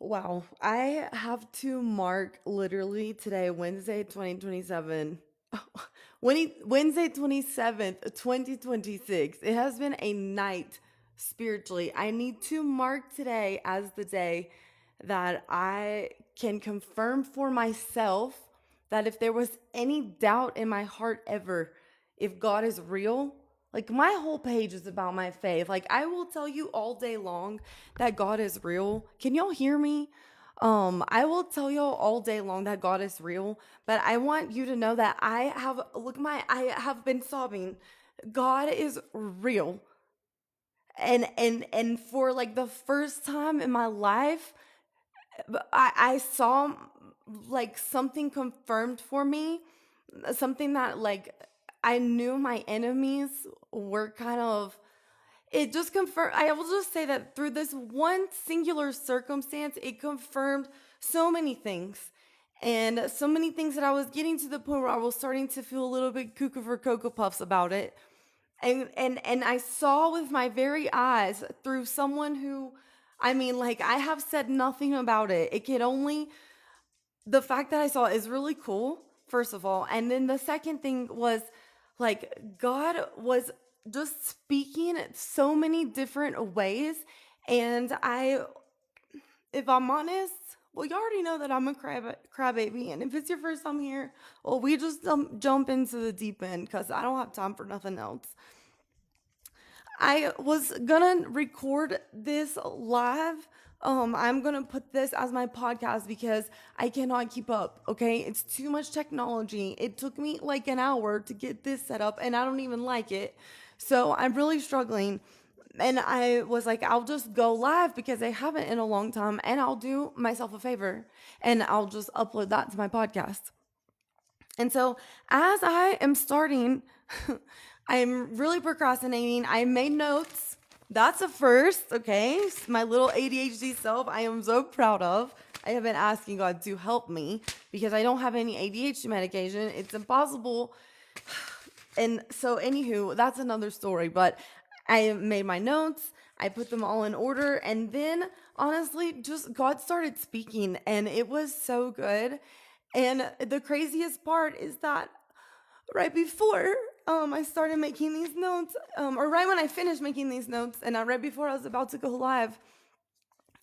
Wow, I have to mark literally today, Wednesday, 2027. Wednesday, 27th, 2026. It has been a night spiritually. I need to mark today as the day that I can confirm for myself that if there was any doubt in my heart ever, if God is real, like my whole page is about my faith. Like I will tell you all day long that God is real. Can y'all hear me? I will tell y'all all day long that God is real, but I want you to know that I have been sobbing. God is real. And for like the first time in my life, I saw like something confirmed for me, something that like I knew my enemies were kind of it just confirmed. I will just say that through this one singular circumstance, it confirmed so many things. And so many things that I was getting to the point where I was starting to feel a little bit cuckoo for Cocoa Puffs about it. And I saw with my very eyes through someone who, I mean, like I have said nothing about it. It could only the fact that I saw it is really cool, first of all. And then the second thing was like God was just speaking so many different ways. And if I'm honest, well, you already know that I'm a crybaby. And if it's your first time here, well, we just jump into the deep end because I don't have time for nothing else. I was gonna record this live. I'm gonna put this as my podcast because I cannot keep up. Okay, it's too much technology. It took me like an hour to get this set up, and I don't even like it. So I'm really struggling. And I was like, I'll just go live because I haven't in a long time, and I'll do myself a favor and I'll just upload that to my podcast. And so, as I am starting, I'm really procrastinating. I made notes. That's a first, okay? My little ADHD self, I am so proud of. I have been asking God to help me because I don't have any ADHD medication. It's impossible. And so, anywho, that's another story. But I made my notes, I put them all in order, and then honestly, just God started speaking, and it was so good. And the craziest part is that right before I started making these notes, or right when I finished making these notes, and right before I was about to go live,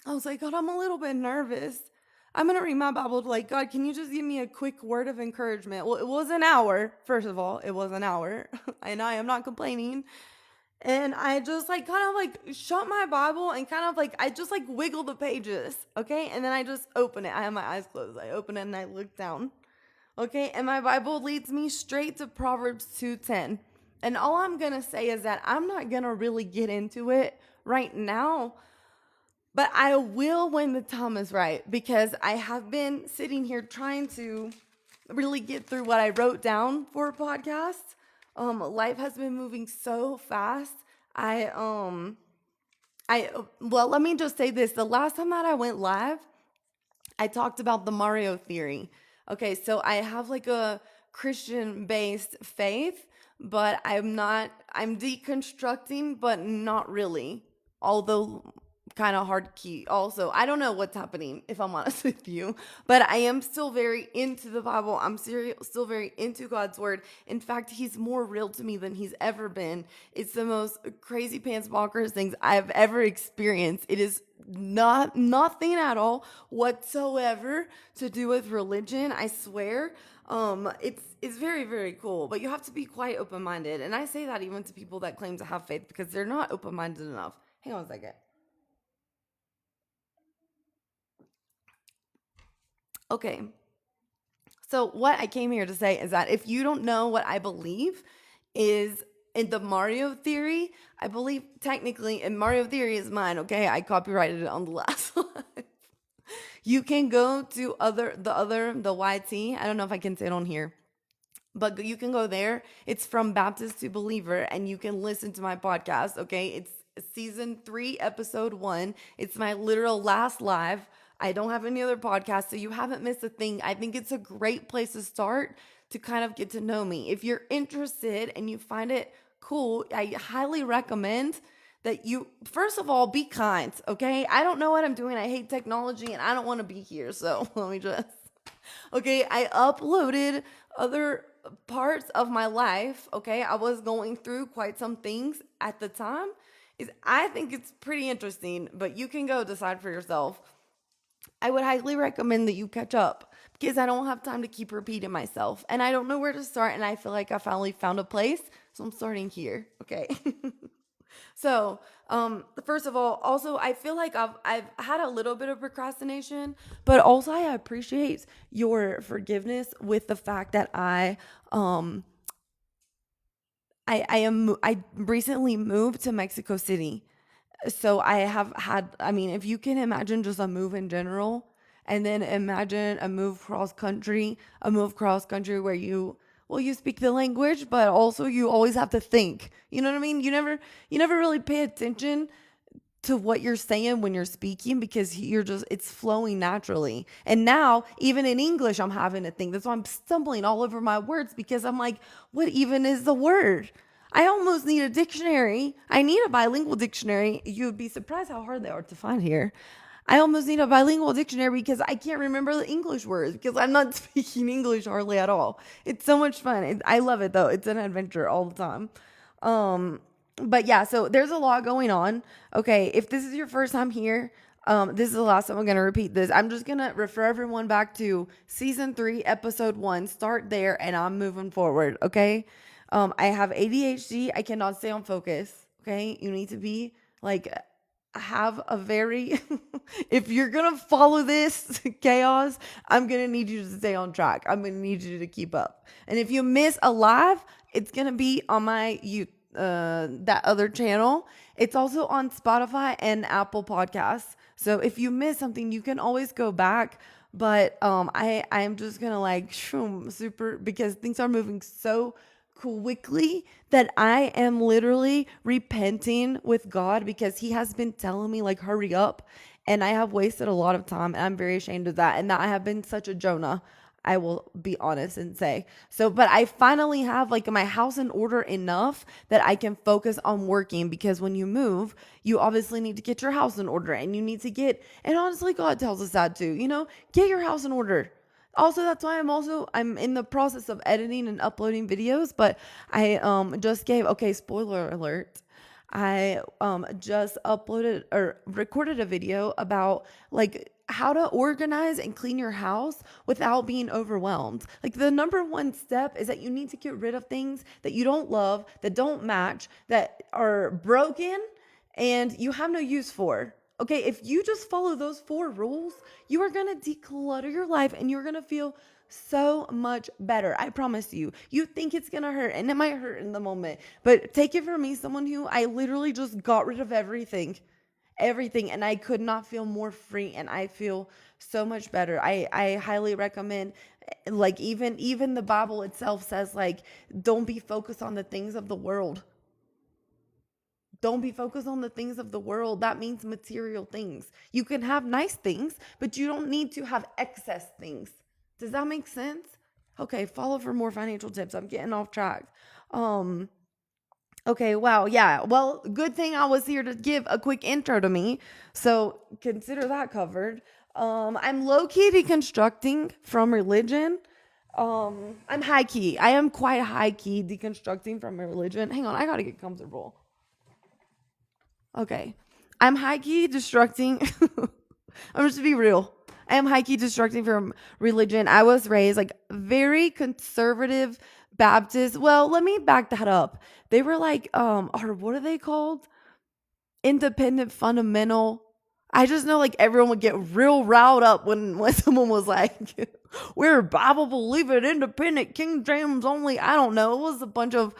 I was like, God, I'm a little bit nervous. I'm gonna read my Bible like, God, can you just give me a quick word of encouragement? Well, it was an hour, first of all, it was an hour, and I am not complaining. And I just like kind of like shut my Bible and kind of like I just like wiggle the pages, okay? And then I just open it. I have my eyes closed. I open it and I look down. Okay? And my Bible leads me straight to Proverbs 2:10. And all I'm going to say is that I'm not going to really get into it right now, but I will when the time is right because I have been sitting here trying to really get through what I wrote down for a podcast. Life has been moving so fast. I um I well, let me just say this. The last time that I went live, I talked about the Mario theory. Okay, so I have like a Christian based faith, but I'm deconstructing, but not really. Although kind of hard key also. I don't know what's happening if I'm honest with you, but I am still very into the Bible. Still very into God's word. In fact, he's more real to me than he's ever been. It's the most crazy pants bonkers things I've ever experienced. It is nothing at all whatsoever to do with religion, I swear. It's very, very cool, but you have to be quite open-minded. And I say that even to people that claim to have faith because they're not open-minded enough. Hang on a second. Okay. So what I came here to say is that if you don't know what I believe is in the Mario theory, I believe technically, and Mario theory is mine, okay? I copyrighted it on the last one. You can go to the YT. I don't know if I can say it on here, but you can go there. It's from Baptist to Believer, and you can listen to my podcast. Okay, it's season 3, episode 1. It's my literal last live. I don't have any other podcast, so you haven't missed a thing. I think it's a great place to start to kind of get to know me. If you're interested and you find it cool, I highly recommend that you, first of all, be kind, okay? I don't know what I'm doing. I hate technology and I don't want to be here. So let me just, okay, I uploaded other parts of my life, okay? I was going through quite some things at the time. I think it's pretty interesting, but you can go decide for yourself. I would highly recommend that you catch up because I don't have time to keep repeating myself and I don't know where to start. And I feel like I finally found a place. So I'm starting here. Okay. So, first of all, also I feel like I've had a little bit of procrastination, but also I appreciate your forgiveness with the fact that um I recently moved to Mexico City. So I have had, I mean, if you can imagine just a move in general, and then imagine a move cross country where you speak the language, but also you always have to think. You know what I mean? You never really pay attention to what you're saying when you're speaking because it's flowing naturally. And now, even in English, I'm having to think. That's why I'm stumbling all over my words because I'm like, what even is the word? I almost need a dictionary. I need a bilingual dictionary. You'd be surprised how hard they are to find here. I almost need a bilingual dictionary because I can't remember the English words because I'm not speaking English hardly at all. It's so much fun. I love it though. It's an adventure all the time. Um, but yeah, so there's a lot going on. Okay, if this is your first time here, this is the last time I'm gonna repeat this. I'm just gonna refer everyone back to season 3, episode 1. Start there, and I'm moving forward. Okay. I have ADHD. I cannot stay on focus. Okay, you need to be like have a very if you're gonna follow this chaos, I'm gonna need you to stay on track. I'm gonna need you to keep up. And if you miss a live, it's gonna be on my that other channel. It's also on Spotify and Apple Podcasts. So if you miss something, you can always go back. But I'm just gonna like super because things are moving so quickly that I am literally repenting with God because he has been telling me like hurry up and I have wasted a lot of time and I'm very ashamed of that and that I have been such a Jonah. I will be honest and say. So, but I finally have like my house in order enough that I can focus on working because when you move, you obviously need to get your house in order and you need to and honestly, God tells us that too, get your house in order. Also, that's why I'm in the process of editing and uploading videos, but I just okay, spoiler alert. I just uploaded or recorded a video about like how to organize and clean your house without being overwhelmed. Like the number one step is that you need to get rid of things that you don't love, that don't match, that are broken and you have no use for. Okay, if you just follow those 4 rules, you are going to declutter your life and you're going to feel so much better. I promise you. You think it's going to hurt and it might hurt in the moment, but take it from me, someone who I literally just got rid of everything, and I could not feel more free and I feel so much better. I highly recommend like even the Bible itself says like don't be focused on the things of the world. Don't be focused on the things of the world. That means material things. You can have nice things, but you don't need to have excess things. Does that make sense? Okay, follow for more financial tips. I'm getting off track. Okay, wow, yeah. Well, good thing I was here to give a quick intro to me. So consider that covered. I'm low-key deconstructing from religion. I'm high-key. I am quite high-key deconstructing from religion. Hang on, I gotta get comfortable. Okay. I'm high-key destructing. I'm just to be real. I am high-key destructing from religion. I was raised like very conservative Baptist. Well, let me back that up. They were like, or what are they called? Independent fundamental. I just know like everyone would get real riled up when someone was like, we're Bible believing, independent, King James only. I don't know. It was a bunch of,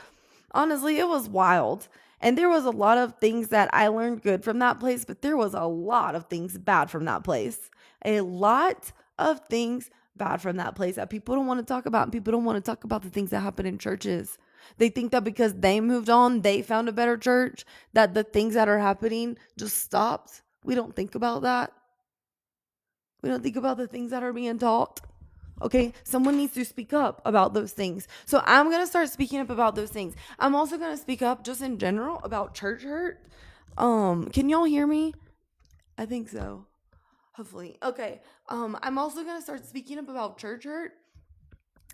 honestly, it was wild. And there was a lot of things that I learned good from that place, but there was a lot of things bad from that place. A lot of things bad from that place that people don't want to talk about. And people don't want to talk about the things that happen in churches. They think that because they moved on, they found a better church, that the things that are happening just stopped. We don't think about that. We don't think about the things that are being taught. Okay, someone needs to speak up about those things. So I'm going to start speaking up about those things. I'm also going to speak up just in general about church hurt. Can y'all hear me? I think so. Hopefully. Okay. I'm also gonna start speaking up about church hurt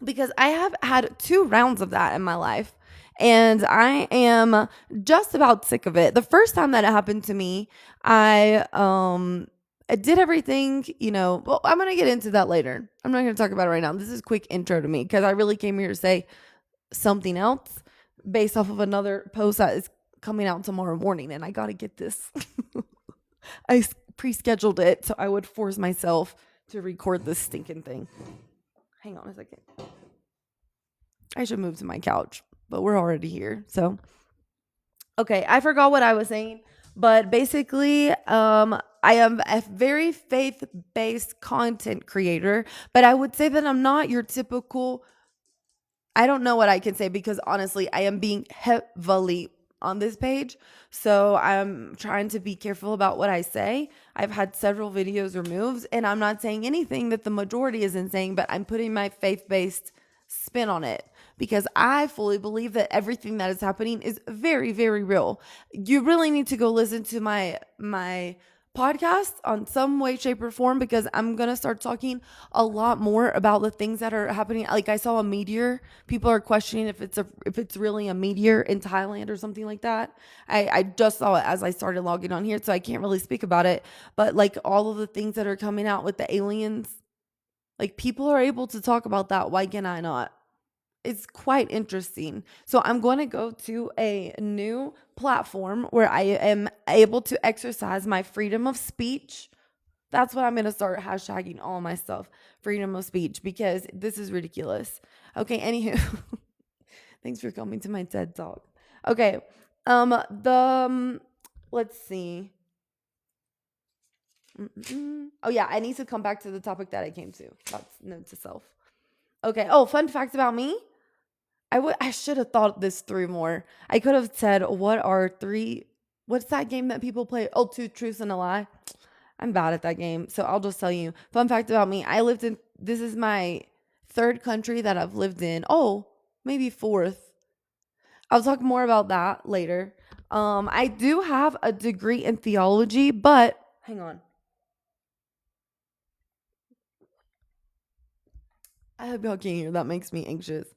because I have had 2 rounds of that in my life. And I am just about sick of it. The first time that it happened to me, I did everything, well, I'm going to get into that later. I'm not going to talk about it right now. This is a quick intro to me because I really came here to say something else based off of another post that is coming out tomorrow morning, and I got to get this. I pre-scheduled it so I would force myself to record this stinking thing. Hang on a second. I should move to my couch, but we're already here. So, okay, I forgot what I was saying, but basically, I am a very faith-based content creator, but I would say that I'm not your typical. I don't know what I can say because honestly, I am being heavily on this page. So I'm trying to be careful about what I say. I've had several videos removed, and I'm not saying anything that the majority isn't saying, but I'm putting my faith-based spin on it because I fully believe that everything that is happening is very, very real. You really need to go listen to my podcast on some way, shape, or form because I'm gonna start talking a lot more about the things that are happening. Like I saw a meteor. People are questioning if it's really a meteor in Thailand or something like that. I just saw it as I started logging on here, so I can't really speak about it. But like all of the things that are coming out with the aliens, like people are able to talk about that. Why can I not? It's quite interesting. So I'm going to go to a new platform where I am able to exercise my freedom of speech. That's what I'm going to start hashtagging all my stuff. Freedom of speech, because this is ridiculous. Okay, anywho. Thanks for coming to my TED Talk. Okay. Let's see. Oh yeah, I need to come back to the topic that I came to. That's note to self. Okay. Oh, fun fact about me. I should have thought this through more. I could have said, what's that game that people play? Oh, Two Truths and a Lie. I'm bad at that game. So I'll just tell you. Fun fact about me. This is my 3rd country that I've lived in. Oh, maybe 4th. I'll talk more about that later. I do have a degree in theology, but hang on. I hope y'all can't hear. That makes me anxious.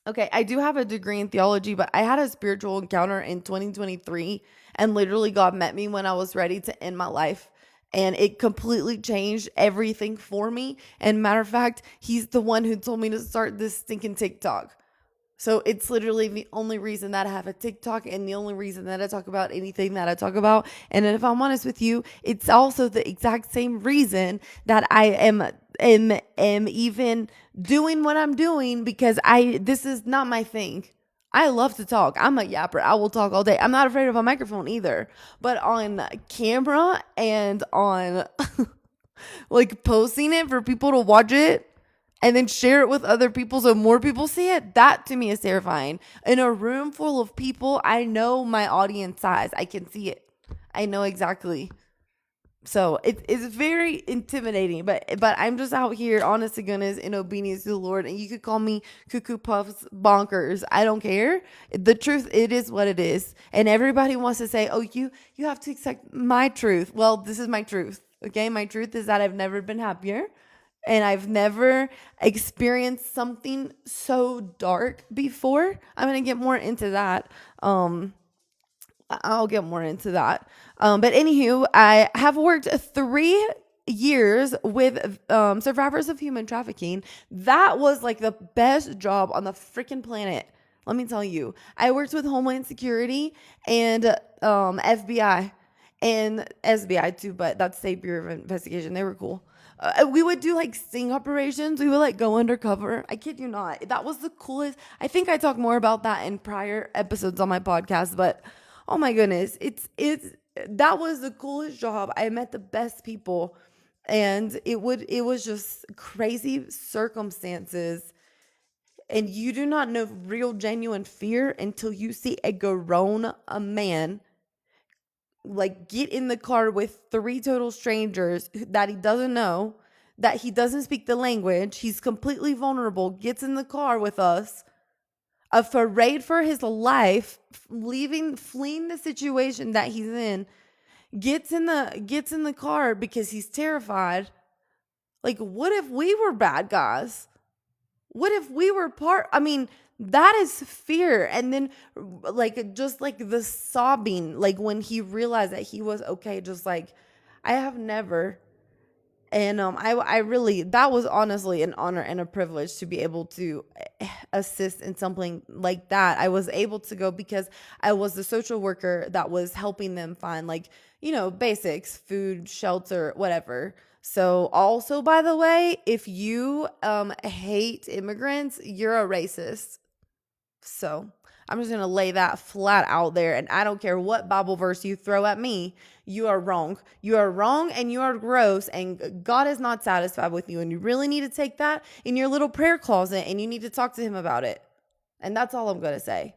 Okay, I do have a degree in theology, but I had a spiritual encounter in 2023, and literally God met me when I was ready to end my life. And it completely changed everything for me. And matter of fact, he's the one who told me to start this stinking TikTok. So it's literally the only reason that I have a TikTok and the only reason that I talk about anything that I talk about. And if I'm honest with you, it's also the exact same reason that I am even doing what I'm doing, because this is not my thing. I love to talk. I'm a yapper. I will talk all day. I'm not afraid of a microphone either. But on camera and on like posting it for people to watch it and then share it with other people so more people see it, that to me is terrifying. In a room full of people, I know my audience size. I can see it. I know exactly. So it's very intimidating, but I'm just out here, honest to goodness, in obedience to the Lord. And you could call me cuckoo puffs, bonkers. I don't care. The truth, it is what it is. And everybody wants to say, oh, you have to accept my truth. Well, this is my truth. Okay, my truth is that I've never been happier. And I've never experienced something so dark before. I'm going to get more into that. I'll get more into that. But anywho, I have worked 3 years with survivors of human trafficking. That was like the best job on the freaking planet. Let me tell you. I worked with Homeland Security and FBI and SBI too, but that's State Bureau of Investigation. They were cool. We would do like sting operations. We would like go undercover. I kid you not. That was the coolest. I think I talked more about that in prior episodes on my podcast, but oh my goodness, that was the coolest job. I met the best people, and it was just crazy circumstances. And you do not know real genuine fear until you see a man like get in the car with 3 total strangers that he doesn't know, that he doesn't speak the language. He's completely vulnerable, gets in the car with us. afraid for his life, fleeing the situation that he's in, gets in the car because he's terrified. Like, what if we were bad guys? What if we were I mean, that is fear. And then like just like the sobbing, like when he realized that he was okay, just like I have never. And I really, that was honestly an honor and a privilege to be able to assist in something like that. I was able to go because I was the social worker that was helping them find, like, basics, food, shelter, whatever. So also, by the way, if you hate immigrants, you're a racist. So I'm just going to lay that flat out there. And I don't care what Bible verse you throw at me. You are wrong. You are wrong and you are gross. And God is not satisfied with you. And you really need to take that in your little prayer closet and you need to talk to him about it. And that's all I'm going to say.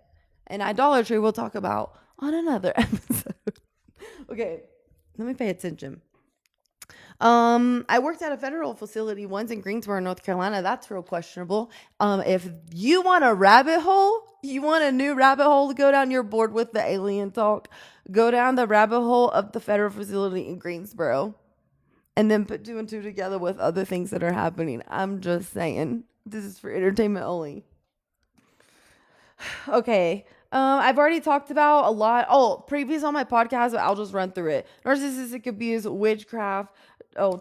And idolatry we'll talk about on another episode. Okay, let me pay attention. I worked at a federal facility once in Greensboro, North Carolina. That's real questionable. If you want a rabbit hole, you want a new rabbit hole to go down, you're bored with the alien talk, go down the rabbit hole of the federal facility in Greensboro and then put two and two together with other things that are happening. I'm just saying, this is for entertainment only. Okay. I've already talked about a lot. Oh, previous on my podcast, but I'll just run through it. Narcissistic abuse, witchcraft,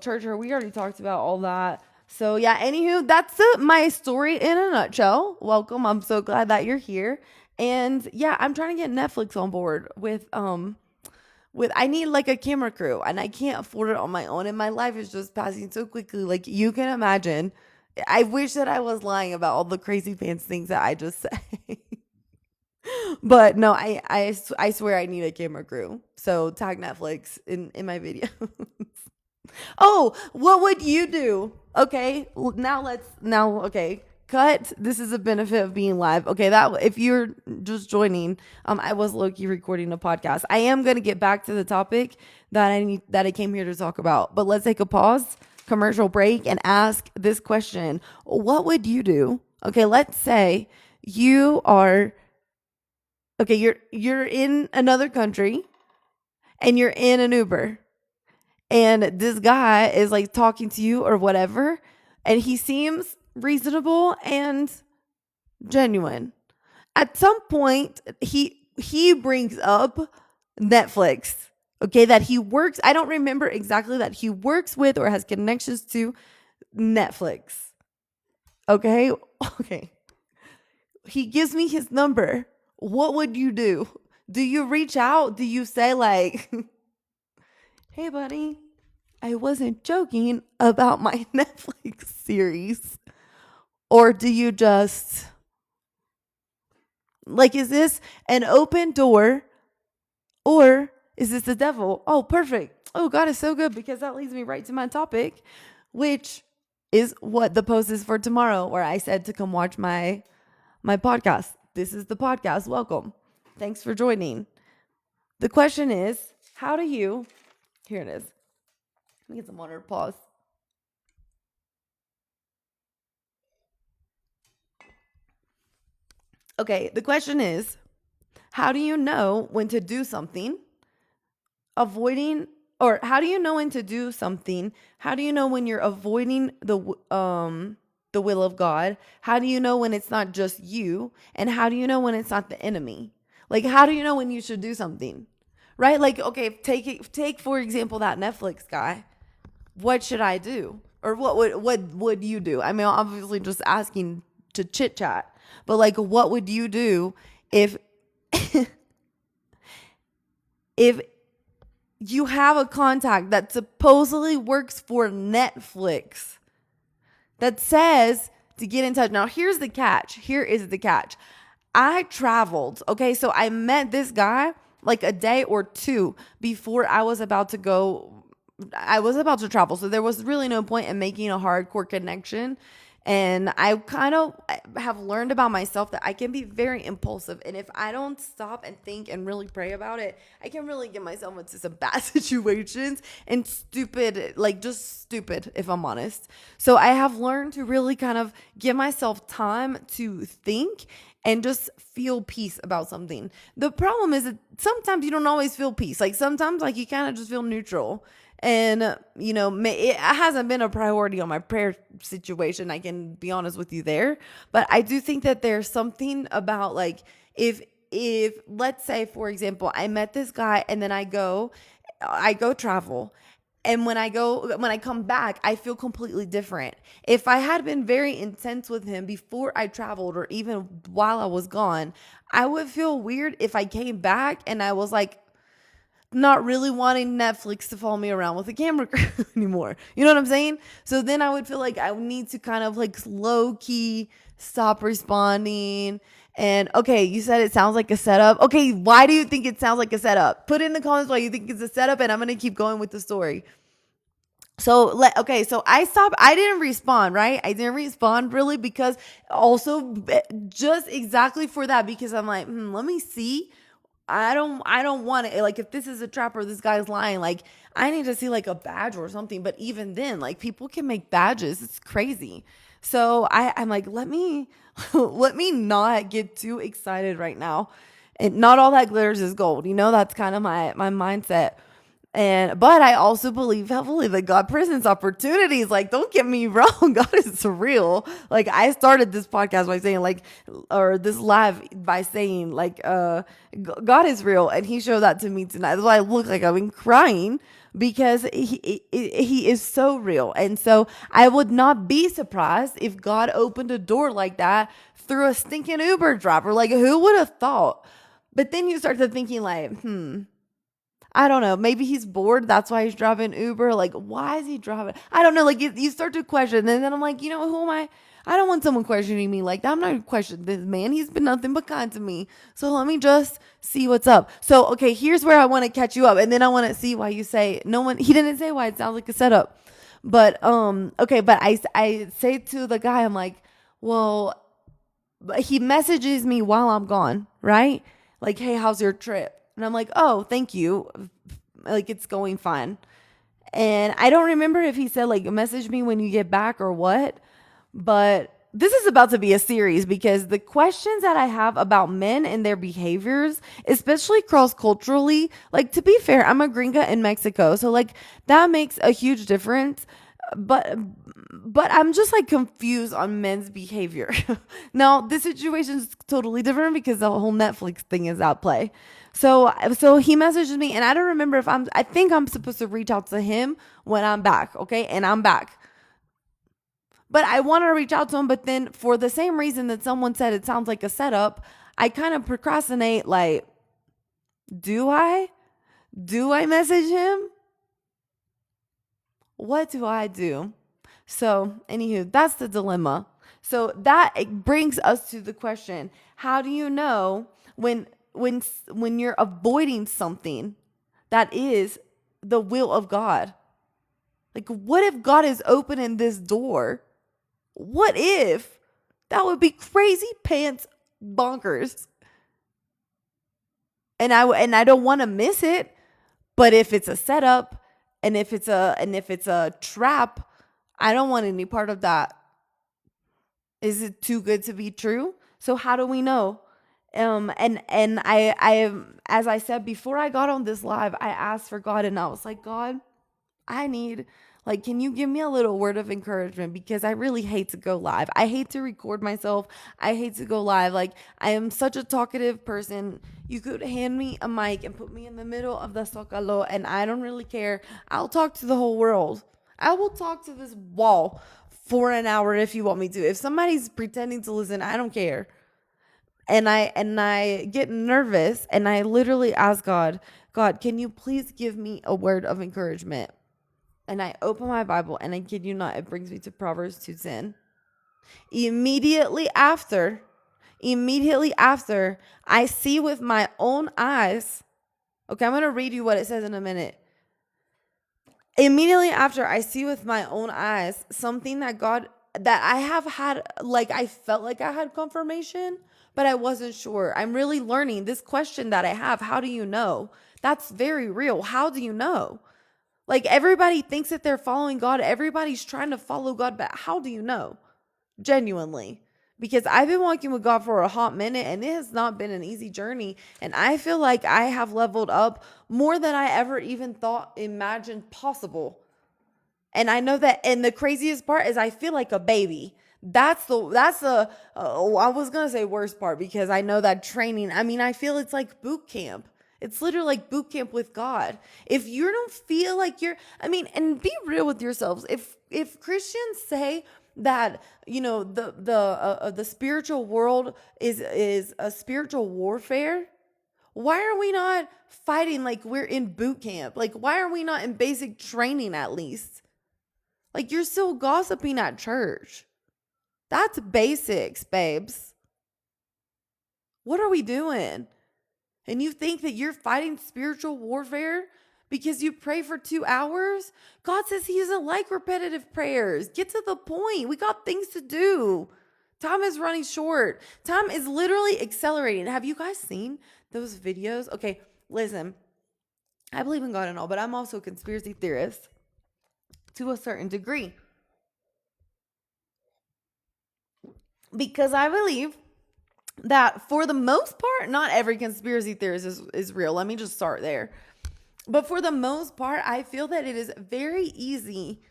church hurt. We already talked about all that. So yeah, anywho, that's my story in a nutshell. Welcome. I'm so glad that you're here. And yeah, I'm trying to get Netflix on board with I need like a camera crew and I can't afford it on my own. And my life is just passing so quickly. Like you can imagine. I wish that I was lying about all the crazy pants things that I just say. But no, I swear I need a camera crew. So tag Netflix in my video. Oh, what would you do? Okay, okay, cut. This is a benefit of being live. Okay, that if you're just joining, I was low-key recording a podcast. I am gonna get back to the topic that I came here to talk about. But let's take a pause, commercial break, and ask this question. What would you do? Okay, let's say you are you're in another country and you're in an Uber and this guy is like talking to you or whatever and he seems reasonable and genuine. At some point he brings up Netflix. Okay, that he works, I don't remember exactly that he works with or has connections to Netflix. Okay. He gives me his number. What would you do? Do you reach out? Do you say like, hey buddy, I wasn't joking about my Netflix series? Or do you just like, is this an open door or is this the devil? Oh, perfect. Oh, God is so good because that leads me right to my topic, which is what the post is for tomorrow, where I said to come watch my podcast. This is the podcast. Welcome. Thanks for joining. The question is, here it is. Let me get some water. Pause. Okay, the question is, how do you know when to do something? How do you know when to do something? How do you know when you're avoiding the will of God? How do you know when it's not just you? And how do you know when it's not the enemy? Like, how do you know when you should do something? Right? Like, okay, take for example that Netflix guy. What should I do? Or what would you do? I mean, obviously just asking to chit chat. But like, what would you do if if you have a contact that supposedly works for Netflix that says to get in touch? Now, here's the catch. Here is the catch. I traveled. Okay, so I met this guy like a day or two before I was about to go. I was about to travel. So there was really no point in making a hardcore connection And I kind of have learned about myself that I can be very impulsive. And if I don't stop and think and really pray about it, I can really get myself into some bad situations and stupid, like just stupid, if I'm honest. So I have learned to really kind of give myself time to think and just feel peace about something. The problem is that sometimes you don't always feel peace. Like sometimes, like you kind of just feel neutral. And, it hasn't been a priority on my prayer situation. I can be honest with you there. But I do think that there's something about like, if let's say, for example, I met this guy and then I go travel. And when I come back, I feel completely different. If I had been very intense with him before I traveled or even while I was gone, I would feel weird if I came back and I was like, not really wanting Netflix to follow me around with a camera anymore. You know what I'm saying? So then I would feel like I would need to kind of like low key stop responding. And okay, you said it sounds like a setup. Okay, why do you think it sounds like a setup? Put in the comments why you think it's a setup, and I'm gonna keep going with the story. So I stopped. I didn't respond, right? I didn't respond really because also just exactly for that, because I'm like, let me see. I don't want it. Like if this is a trap or this guy's lying, like I need to see like a badge or something. But even then, like people can make badges. It's crazy. So I'm like, let me let me not get too excited right now. And not all that glitters is gold. That's kind of my mindset. But I also believe heavily that God presents opportunities. Like, don't get me wrong, God is real. Like, I started this podcast by saying, like, or this live by saying, like, God is real, and He showed that to me tonight. That's why I look like I've been crying, because he is so real. And so I would not be surprised if God opened a door like that through a stinking Uber driver. Like, who would have thought? But then you start to thinking, like, I don't know. Maybe he's bored. That's why he's driving Uber. Like, why is he driving? I don't know. Like, you start to question. And then I'm like, who am I? I don't want someone questioning me like that. I'm not going to question this man. He's been nothing but kind to me. So let me just see what's up. So, okay, here's where I want to catch you up. And then I want to see why you say he didn't say why it sounds like a setup. But, okay. But I say to the guy, I'm like, well, he messages me while I'm gone, right? Like, hey, how's your trip? And I'm like, oh, thank you. Like, it's going fine. And I don't remember if he said, like, message me when you get back or what. But this is about to be a series, because the questions that I have about men and their behaviors, especially cross culturally, like, to be fair, I'm a gringa in Mexico. So, like, that makes a huge difference. But I'm just like confused on men's behavior. Now, this situation is totally different because the whole Netflix thing is at play. So he messages me, and I don't remember if I think I'm supposed to reach out to him when I'm back, okay? And I'm back. But I want to reach out to him, but then for the same reason that someone said it sounds like a setup, I kind of procrastinate, like, do I? Do I message him? What do I do? So, anywho, that's the dilemma. So that it brings us to the question: how do you know when you're avoiding something that is the will of God? Like, what if God is opening this door? What if? That would be crazy pants bonkers. And I don't want to miss it. But if it's a setup, and if it's a trap, I don't want any part of that. Is it too good to be true? So how do we know? And I as I said before I got on this live, I asked for God, and I was like, God, I need, like, can you give me a little word of encouragement? Because I really hate to go live. I hate to record myself. I hate to go live. Like, I am such a talkative person. You could hand me a mic and put me in the middle of the Zocalo, and I don't really care. I'll talk to the whole world. I will talk to this wall for an hour if you want me to. If somebody's pretending to listen, I don't care. And I get nervous, and I literally ask God, God, can you please give me a word of encouragement? And I open my Bible, and I kid you not, it brings me to Proverbs 2:10. Immediately after, I see with my own eyes. Okay, I'm going to read you what it says in a minute. Immediately after, I see with my own eyes something that God that I have had, like, I felt like I had confirmation, but I wasn't sure. I'm really learning this question that I have. How do you know? That's very real. How do you know? Like, everybody thinks that they're following God. Everybody's trying to follow God, but how do you know? Genuinely. Because I've been walking with God for a hot minute and it has not been an easy journey. And I feel like I have leveled up more than I ever even thought, imagined possible. And I know that, and the craziest part is I feel like a baby. I was going to say worst part because I know that training, I mean, I feel it's like boot camp. It's literally like boot camp with God. If you don't feel like I mean, and be real with yourselves. If Christians say that, the spiritual world is a spiritual warfare, why are we not fighting like we're in boot camp? Like, why are we not in basic training at least? Like, you're still gossiping at church. That's basics, babes. What are we doing? And you think that you're fighting spiritual warfare because you pray for 2 hours? God says he doesn't like repetitive prayers. Get to the point. We got things to do. Time is running short. Time is literally accelerating. Have you guys seen those videos? Okay, listen. I believe in God and all, but I'm also a conspiracy theorist to a certain degree. Because I believe that for the most part, not every conspiracy theorist is real. Let me just start there. But for the most part, I feel that it is very easy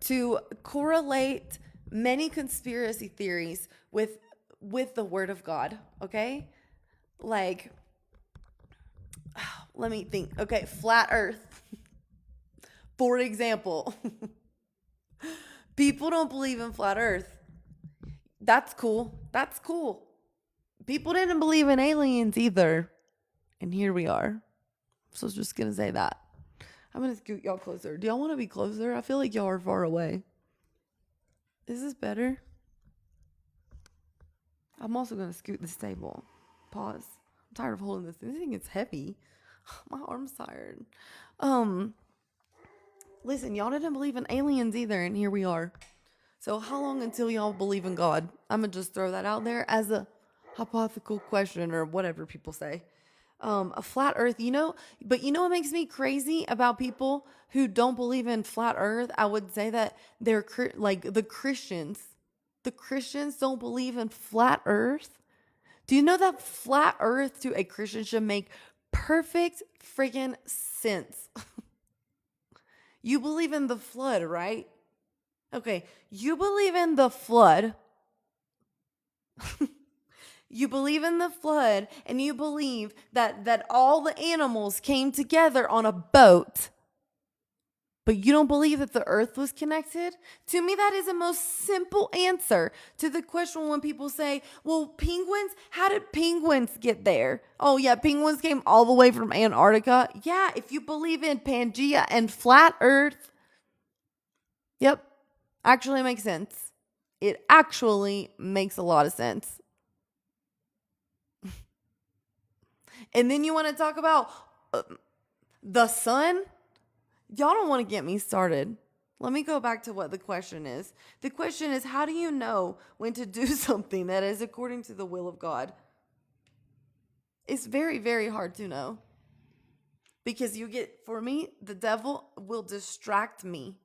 to correlate many conspiracy theories with the word of God, okay? Like, let me think. Okay, flat earth. For example, people don't believe in flat earth. That's cool. That's cool. People didn't believe in aliens either. And here we are. So I was just going to say that. I'm going to scoot y'all closer. Do y'all want to be closer? I feel like y'all are far away. Is this better? I'm also going to scoot this table. Pause. I'm tired of holding this thing. This thing is heavy. My arm's tired. Listen, y'all didn't believe in aliens either, and here we are. So how long until y'all believe in God? I'm going to just throw that out there as a hypothetical question or whatever people say. A flat earth, but what makes me crazy about people who don't believe in flat earth? I would say that they're like the Christians. The Christians don't believe in flat earth. Do you know that flat earth to a Christian should make perfect freaking sense? You believe in the flood, right? Okay, you believe in the flood. You believe in the flood, and you believe that all the animals came together on a boat. But you don't believe that the earth was connected? To me, that is the most simple answer to the question when people say, well, penguins, how did penguins get there? Oh, yeah, penguins came all the way from Antarctica. Yeah, if you believe in Pangea and flat earth, yep, actually makes sense. It actually makes a lot of sense. And then you want to talk about the sun? Y'all don't want to get me started. Let me go back to what the question is. The question is, how do you know when to do something that is according to the will of God? It's very, very hard to know. Because for me, the devil will distract me.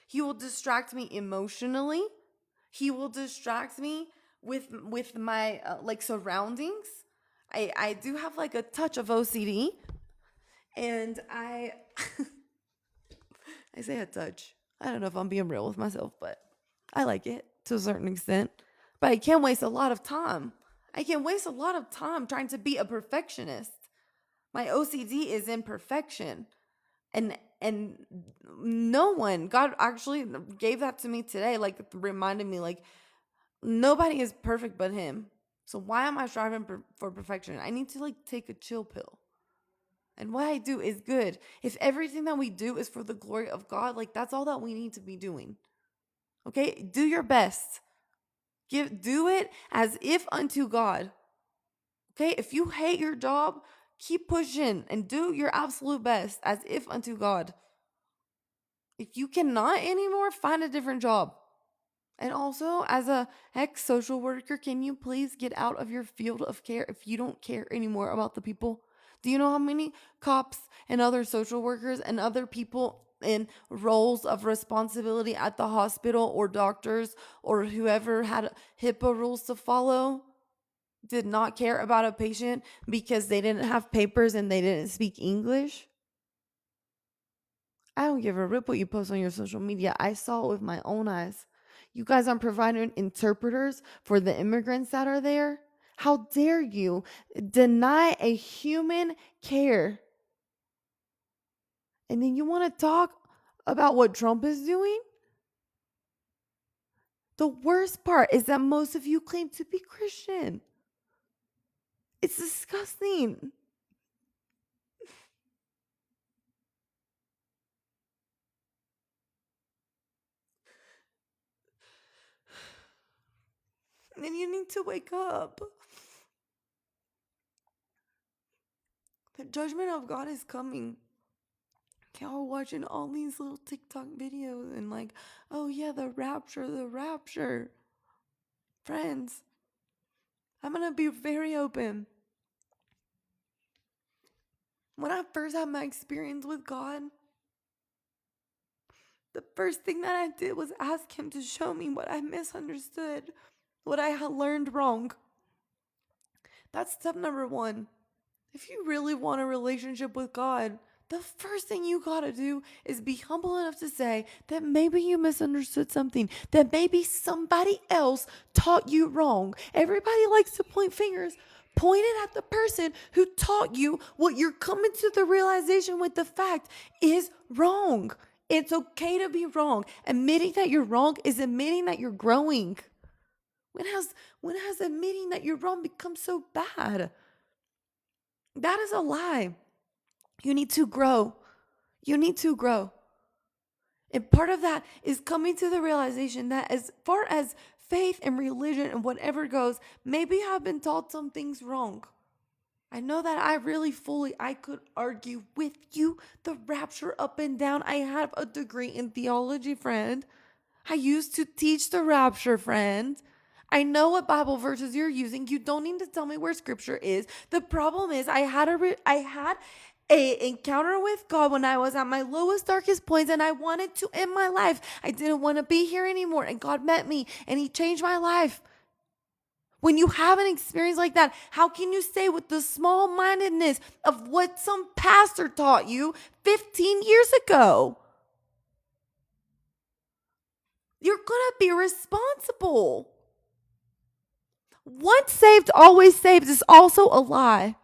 He will distract me emotionally. He will distract me with my surroundings. I do have like a touch of OCD. And I say a touch. I don't know if I'm being real with myself, but I like it to a certain extent. But I can't waste a lot of time. I can waste a lot of time trying to be a perfectionist. My OCD is imperfection. And no one, God actually gave that to me today, like reminded me, like, nobody is perfect but him. So why am I striving for perfection? I need to take a chill pill. And what I do is good. If everything that we do is for the glory of God, that's all that we need to be doing. Okay? Do your best. Do it as if unto God. Okay? If you hate your job, keep pushing and do your absolute best as if unto God. If you cannot anymore, find a different job. And also, as a ex social worker, can you please get out of your field of care if you don't care anymore about the people? Do you know how many cops and other social workers and other people in roles of responsibility at the hospital or doctors or whoever had HIPAA rules to follow did not care about a patient because they didn't have papers and they didn't speak English? I don't give a rip what you post on your social media. I saw it with my own eyes. You guys aren't providing interpreters for the immigrants that are there. How dare you deny a human care? And then you want to talk about what Trump is doing? The worst part is that most of you claim to be Christian. It's disgusting. And you need to wake up. The judgment of God is coming. Y'all watching all these little TikTok videos and like, oh yeah, the rapture, the rapture. Friends, I'm gonna be very open. When I first had my experience with God, the first thing that I did was ask Him to show me what I misunderstood, what I had learned wrong. That's step number one. If you really want a relationship with God, the first thing you gotta do is be humble enough to say that maybe you misunderstood something, that maybe somebody else taught you wrong. Everybody likes to point fingers. Point it at the person who taught you what you're coming to the realization with the fact is wrong. It's okay to be wrong. Admitting that you're wrong is admitting that you're growing. When has admitting that you're wrong become so bad? That is a lie. You need to grow. You need to grow. And part of that is coming to the realization that as far as faith and religion and whatever goes, maybe I've been taught some things wrong. I know that I could argue with you the rapture up and down. I have a degree in theology, friend. I used to teach the rapture, friend. I know what Bible verses you're using. You don't need to tell me where scripture is. The problem is I had a encounter with God when I was at my lowest, darkest points, and I wanted to end my life. I didn't want to be here anymore, and God met me, and He changed my life. When you have an experience like that, how can you say with the small-mindedness of what some pastor taught you 15 years ago? You're going to be responsible. Once saved, always saved is also a lie.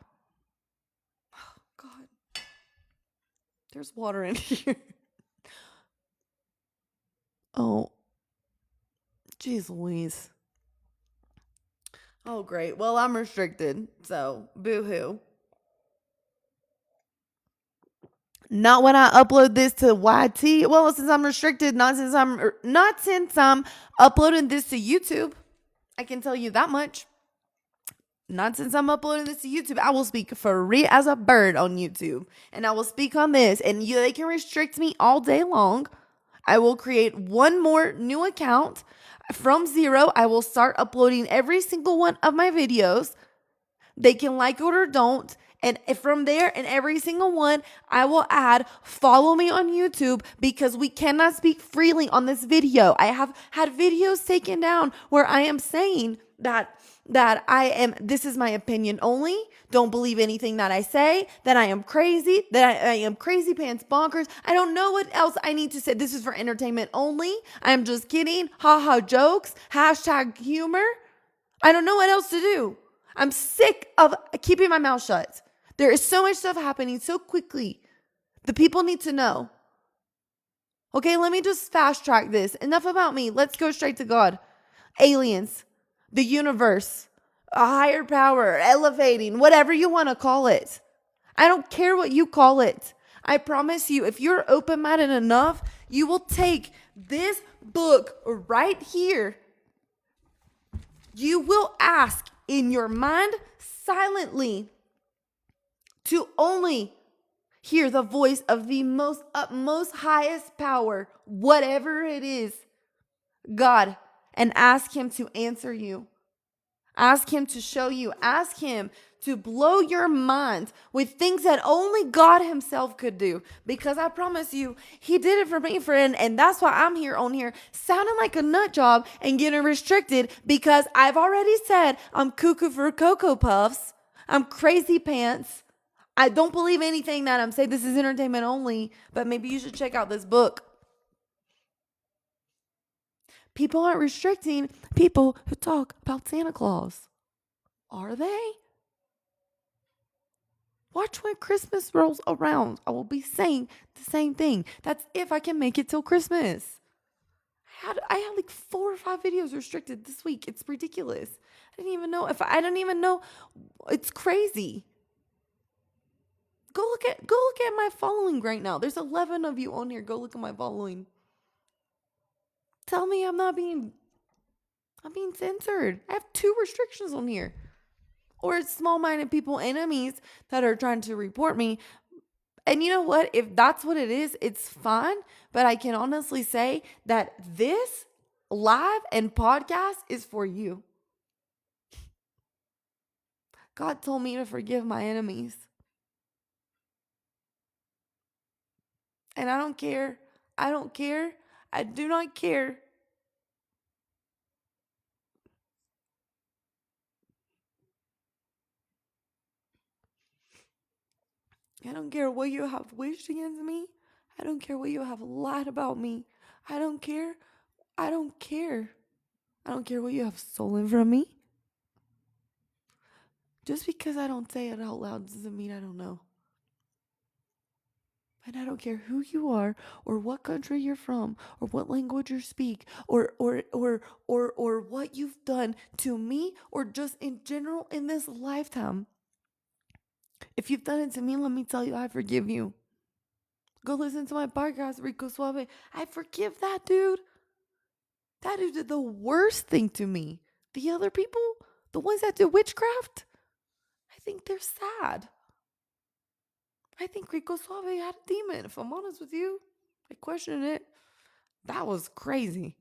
Oh, God. There's water in here. Oh, jeez Louise. Oh, great. Well, I'm restricted, so boo-hoo. Not when I upload this to YT. Well, since I'm restricted, not since I'm uploading this to YouTube. I can tell you that much. Not since I'm uploading this to YouTube. I will speak free as a bird on YouTube. And I will speak on this. And they can restrict me all day long. I will create one more new account. From zero, I will start uploading every single one of my videos. They can like it or don't. And from there, in every single one, I will add, follow me on YouTube because we cannot speak freely on this video. I have had videos taken down where I am saying that this is my opinion only. Don't believe anything that I say, that I am crazy, that I am crazy pants bonkers. I don't know what else I need to say. This is for entertainment only. I'm just kidding. Ha jokes. Hashtag humor. I don't know what else to do. I'm sick of keeping my mouth shut. There is so much stuff happening so quickly. The people need to know. Okay, let me just fast track this. Enough about me. Let's go straight to God. Aliens, the universe, a higher power, elevating, whatever you want to call it. I don't care what you call it. I promise you, if you're open-minded enough, you will take this book right here. You will ask in your mind silently to only hear the voice of the most highest power, whatever it is, God. and ask him to answer you. Ask him to show you. Ask him to blow your mind with things that only God himself could do. Because I promise you, he did it for me, friend. And that's why I'm here on here sounding like a nut job and getting restricted, because I've already said I'm cuckoo for Cocoa Puffs. I'm crazy pants. I don't believe anything that I'm saying. This is entertainment only, but maybe you should check out this book. People aren't restricting people who talk about Santa Claus. Are they? Watch when Christmas rolls around. I will be saying the same thing. That's if I can make it till Christmas. I had like 4 or 5 videos restricted this week. It's ridiculous. I don't even know. It's crazy. Go look at my following right now. There's 11 of you on here. Go look at my following. Tell me I'm being censored. I have 2 restrictions on here. Or small-minded people, enemies that are trying to report me. And you know what? If that's what it is, it's fine. But I can honestly say that this live and podcast is for you. God told me to forgive my enemies. And I don't care. I don't care. I do not care. I don't care what you have wished against me. I don't care what you have lied about me. I don't care. I don't care. I don't care what you have stolen from me. Just because I don't say it out loud doesn't mean I don't know. And I don't care who you are, or what country you're from, or what language you speak, or what you've done to me, or just in general in this lifetime. If you've done it to me, let me tell you, I forgive you. Go listen to my podcast, Rico Suave. I forgive that dude. That dude did the worst thing to me. The other people, the ones that do witchcraft, I think they're sad. I think Rico Suave had a demon. If I'm honest with you, I question it. That was crazy.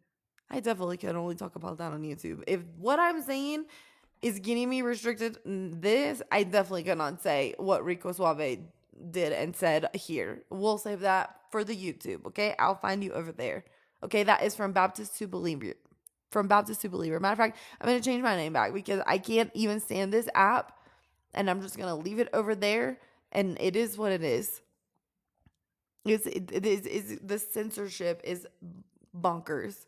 I definitely can only talk about that on YouTube. If what I'm saying is getting me restricted, I definitely cannot say what Rico Suave did and said here. We'll save that for the YouTube, okay? I'll find you over there. Okay, that is from Baptist to Believer. From Baptist to Believer. Matter of fact, I'm going to change my name back because I can't even stand this app, and I'm just going to leave it over there. And it is what it is. The censorship is bonkers.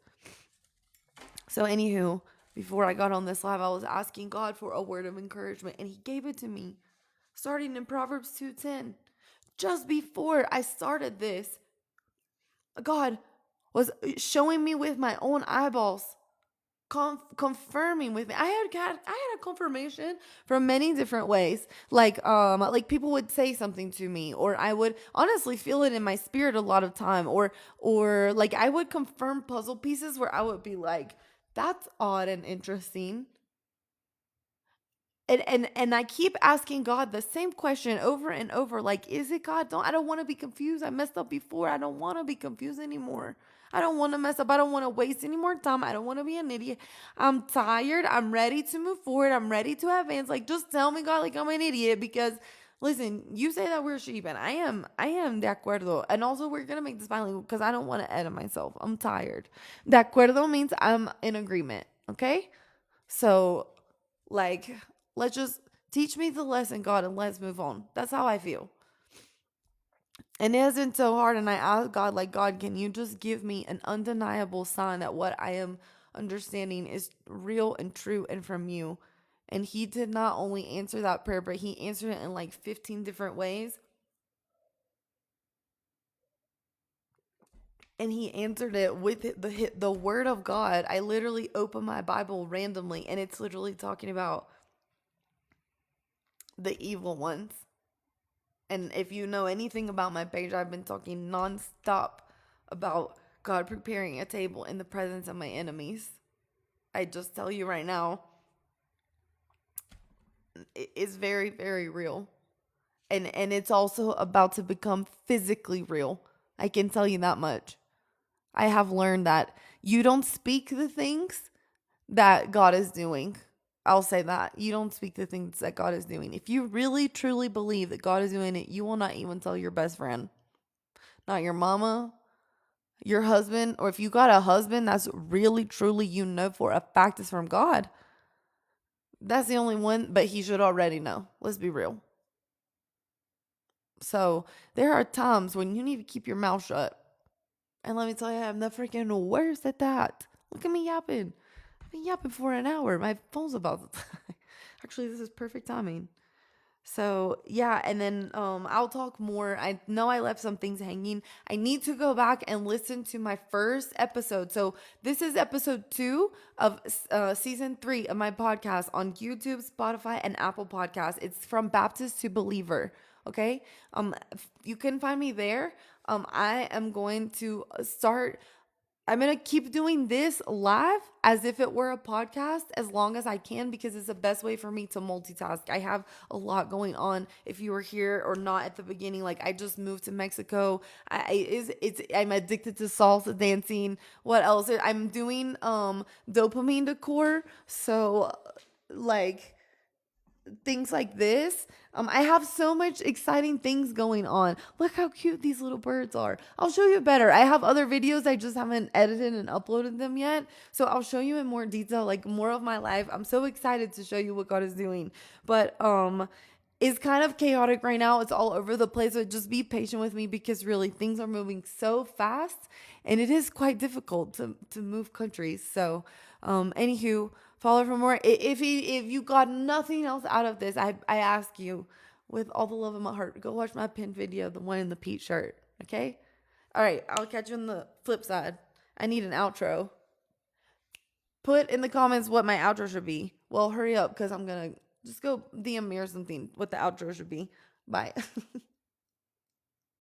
So anywho, before I got on this live, I was asking God for a word of encouragement, and he gave it to me. Starting in Proverbs 2:10. Just before I started this, God was showing me with my own eyeballs, confirming with me. I had a confirmation from many different ways. Like people would say something to me, or I would honestly feel it in my spirit a lot of time, or like I would confirm puzzle pieces where I would be like, that's odd and interesting. And I keep asking God the same question over and over, like, is it God? I don't want to be confused. I messed up before. I don't want to be confused anymore. I don't want to mess up. I don't want to waste any more time. I don't want to be an idiot. I'm tired. I'm ready to move forward. I'm ready to advance. Like, just tell me, God, like I'm an idiot, because listen, you say that we're sheep, and I am de acuerdo. And also, we're going to make this bilingual because I don't want to edit myself. I'm tired. De acuerdo means I'm in agreement. Okay. So like, let's just teach me the lesson, God, and let's move on. That's how I feel. And it has been so hard. And I asked God, like, God, can you just give me an undeniable sign that what I am understanding is real and true and from you? And he did not only answer that prayer, but he answered it in like 15 different ways. And he answered it with the word of God. I literally opened my Bible randomly, and it's literally talking about the evil ones. And if you know anything about my page, I've been talking nonstop about God preparing a table in the presence of my enemies. I just tell you right now, it's very, very real. And it's also about to become physically real. I can tell you that much. I have learned that you don't speak the things, that God is doing. I'll say that. You don't speak the things that God is doing. If you really truly believe that God is doing it, you will not even tell your best friend, not your mama, your husband, or if you got a husband that's really truly you know for a fact is from God. That's the only one, but he should already know. Let's be real. So there are times when you need to keep your mouth shut. And let me tell you, I'm the freaking worst at that. Look at me yapping. I've been yapping for an hour. My phone's about to die. Actually, this is perfect timing. So yeah, and then I'll talk more. I know I left some things hanging. I need to go back and listen to my first episode. So this is episode 2 of season 3 of my podcast on YouTube, Spotify, and Apple Podcasts. It's from Baptist to Believer. Okay, you can find me there. I am going to start I'm going to keep doing this live as if it were a podcast as long as I can because it's the best way for me to multitask. I have a lot going on. If you were here or not at the beginning, like I just moved to Mexico. I'm addicted to salsa dancing. What else? I'm doing dopamine decor. So like things like this. I have so much exciting things going on. Look how cute these little birds are. I'll show you better. I have other videos. I just haven't edited and uploaded them yet. So I'll show you in more detail, like more of my life. I'm so excited to show you what God is doing. But it's kind of chaotic right now. It's all over the place. So just be patient with me because really things are moving so fast and it is quite difficult to move countries. So anywho, follow for more. If you got nothing else out of this, I ask you with all the love in my heart, go watch my pinned video, the one in the Pete shirt. Okay? All right, I'll catch you on the flip side. I need an outro. Put in the comments what my outro should be. Well, hurry up because I'm gonna just go DM me or something what the outro should be. Bye.